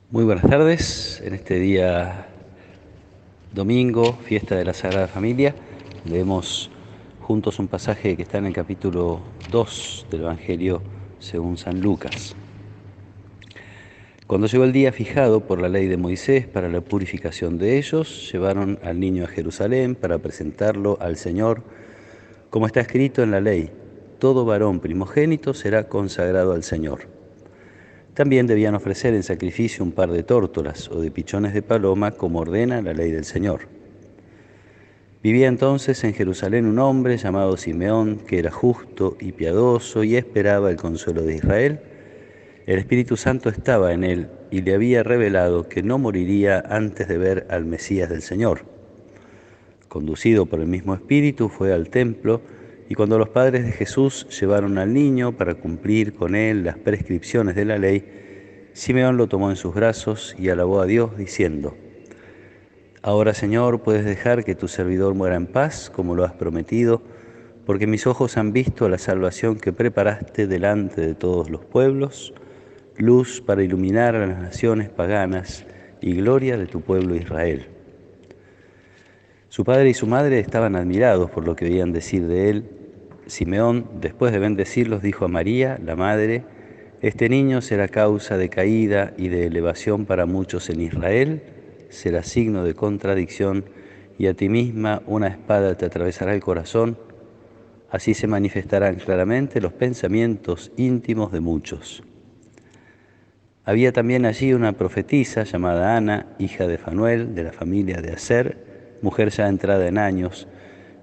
Muy buenas tardes. En este día domingo, fiesta de la Sagrada Familia, leemos juntos un pasaje que está en el capítulo 2 del Evangelio según San Lucas. Cuando llegó el día fijado por la ley de Moisés para la purificación de ellos, llevaron al niño a Jerusalén para presentarlo al Señor, como está escrito en la ley: todo varón primogénito será consagrado al Señor. También debían ofrecer en sacrificio un par de tórtolas o de pichones de paloma, como ordena la ley del Señor. Vivía entonces en Jerusalén un hombre llamado Simeón, que era justo y piadoso y esperaba el consuelo de Israel. El Espíritu Santo estaba en él y le había revelado que no moriría antes de ver al Mesías del Señor. Conducido por el mismo Espíritu, fue al templo, y cuando los padres de Jesús llevaron al niño para cumplir con él las prescripciones de la ley, Simeón lo tomó en sus brazos y alabó a Dios diciendo: Ahora, Señor, puedes dejar que tu servidor muera en paz, como lo has prometido, porque mis ojos han visto la salvación que preparaste delante de todos los pueblos, luz para iluminar a las naciones paganas y gloria de tu pueblo Israel. Su padre y su madre estaban admirados por lo que oían decir de él. Simeón, después de bendecirlos, dijo a María, la madre: Este niño será causa de caída y de elevación para muchos en Israel, será signo de contradicción, y a ti misma una espada te atravesará el corazón. Así se manifestarán claramente los pensamientos íntimos de muchos. Había también allí una profetisa llamada Ana, hija de Fanuel, de la familia de Aser, mujer ya entrada en años,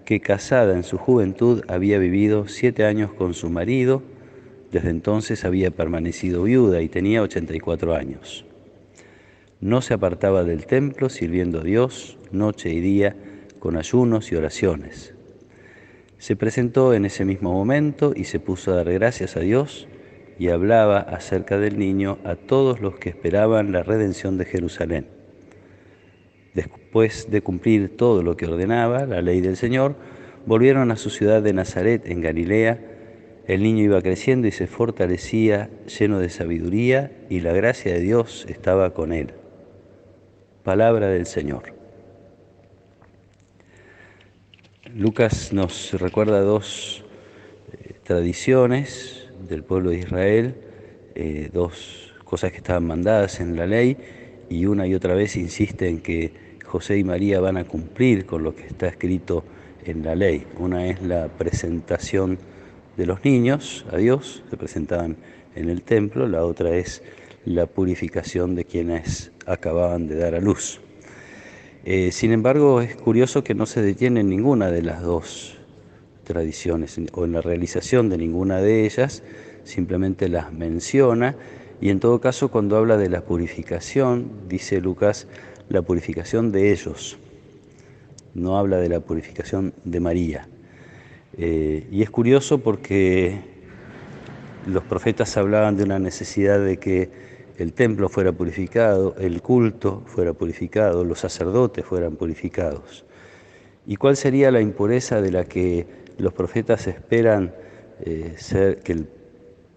que casada en su juventud había vivido 7 años con su marido. Desde entonces había permanecido viuda y tenía 84 años. No se apartaba del templo, sirviendo a Dios noche y día con ayunos y oraciones. Se presentó en ese mismo momento y se puso a dar gracias a Dios, y hablaba acerca del niño a todos los que esperaban la redención de Jerusalén. Después de cumplir todo lo que ordenaba la ley del Señor, volvieron a su ciudad de Nazaret, en Galilea. El niño iba creciendo y se fortalecía, lleno de sabiduría, y la gracia de Dios estaba con él. Palabra del Señor. Lucas nos recuerda dos tradiciones del pueblo de Israel, dos cosas que estaban mandadas en la ley, y una y otra vez insiste en que José y María van a cumplir con lo que está escrito en la ley. Una es la presentación de los niños a Dios, se presentaban en el templo; la otra es la purificación de quienes acababan de dar a luz. Sin embargo, es curioso que no se detiene en ninguna de las dos tradiciones o en la realización de ninguna de ellas, simplemente las menciona. Y en todo caso, cuando habla de la purificación, dice Lucas, la purificación de ellos, no habla de la purificación de María. Y es curioso porque los profetas hablaban de una necesidad de que el templo fuera purificado, el culto fuera purificado, los sacerdotes fueran purificados. ¿Y cuál sería la impureza de la que los profetas esperan que el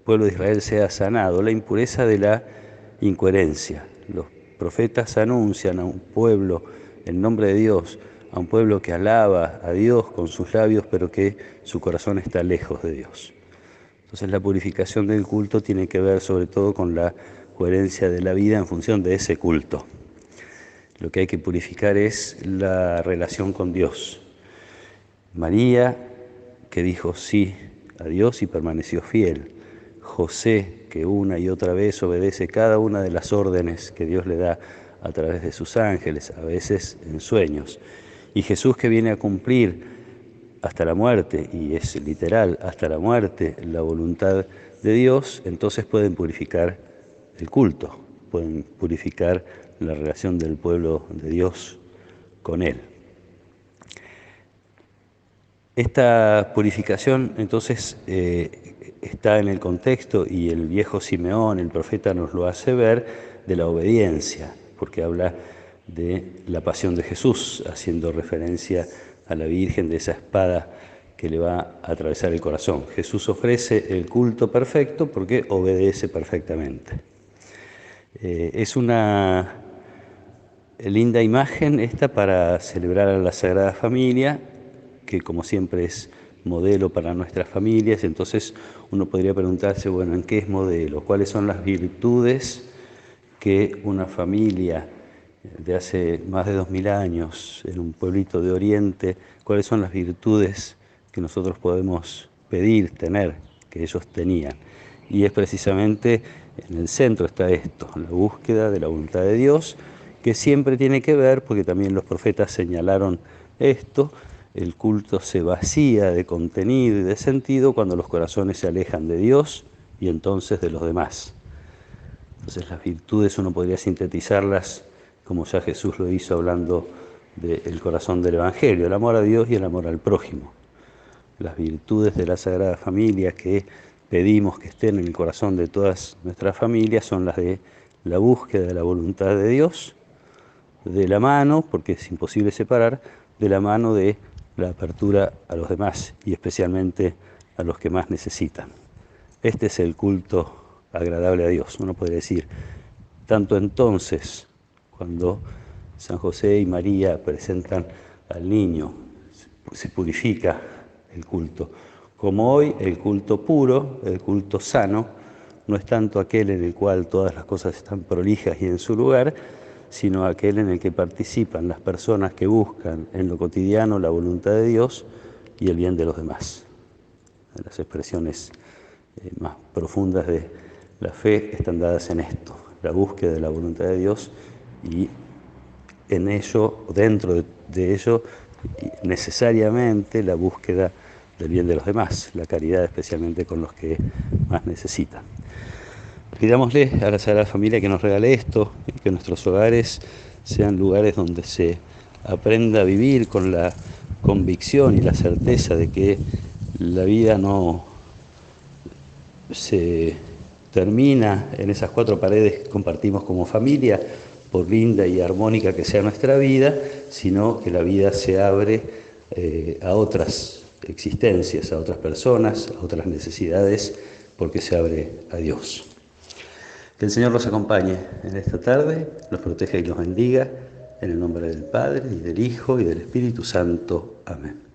pueblo de Israel sea sanado? La impureza de la incoherencia. Los profetas anuncian a un pueblo el nombre de Dios, a un pueblo que alaba a Dios con sus labios, pero que su corazón está lejos de Dios. Entonces la purificación del culto tiene que ver sobre todo con la coherencia de la vida en función de ese culto. Lo que hay que purificar es la relación con Dios. María, que dijo sí a Dios y permaneció fiel. José, que una y otra vez obedece cada una de las órdenes que Dios le da a través de sus ángeles, a veces en sueños. Y Jesús, que viene a cumplir hasta la muerte, y es literal, hasta la muerte, la voluntad de Dios. Entonces pueden purificar el culto, pueden purificar la relación del pueblo de Dios con Él. Esta purificación entonces está en el contexto, y el viejo Simeón, el profeta, nos lo hace ver, de la obediencia, porque habla de la pasión de Jesús, haciendo referencia a la Virgen, de esa espada que le va a atravesar el corazón. Jesús ofrece el culto perfecto porque obedece perfectamente. Es una linda imagen esta para celebrar a la Sagrada Familia, que como siempre es modelo para nuestras familias. Entonces uno podría preguntarse, bueno, ¿en qué es modelo? ¿Cuáles son las virtudes que una familia de hace más de 2000 años, en un pueblito de Oriente, cuáles son las virtudes que nosotros podemos pedir, tener, que ellos tenían? Y es precisamente en el centro está esto, la búsqueda de la voluntad de Dios, que siempre tiene que ver, porque también los profetas señalaron esto, el culto se vacía de contenido y de sentido cuando los corazones se alejan de Dios y entonces de los demás. Entonces las virtudes uno podría sintetizarlas como ya Jesús lo hizo hablando del corazón del Evangelio, el amor a Dios y el amor al prójimo. Las virtudes de la Sagrada Familia que pedimos que estén en el corazón de todas nuestras familias son las de la búsqueda de la voluntad de Dios, de la mano, porque es imposible separar, de la mano de la apertura a los demás y especialmente a los que más necesitan. Este es el culto agradable a Dios. Uno podría decir, tanto entonces, cuando San José y María presentan al niño, se purifica el culto, como hoy el culto puro, el culto sano, no es tanto aquel en el cual todas las cosas están prolijas y en su lugar, sino aquel en el que participan las personas que buscan en lo cotidiano la voluntad de Dios y el bien de los demás. Las expresiones más profundas de la fe están dadas en esto, la búsqueda de la voluntad de Dios y en ello, dentro de ello, necesariamente la búsqueda del bien de los demás, la caridad especialmente con los que más necesitan. Pidámosle a la Sagrada Familia que nos regale esto, y que nuestros hogares sean lugares donde se aprenda a vivir con la convicción y la certeza de que la vida no se termina en esas cuatro paredes que compartimos como familia, por linda y armónica que sea nuestra vida, sino que la vida se abre a otras existencias, a otras personas, a otras necesidades, porque se abre a Dios. Que el Señor los acompañe en esta tarde, los proteja y los bendiga, en el nombre del Padre, y del Hijo, y del Espíritu Santo. Amén.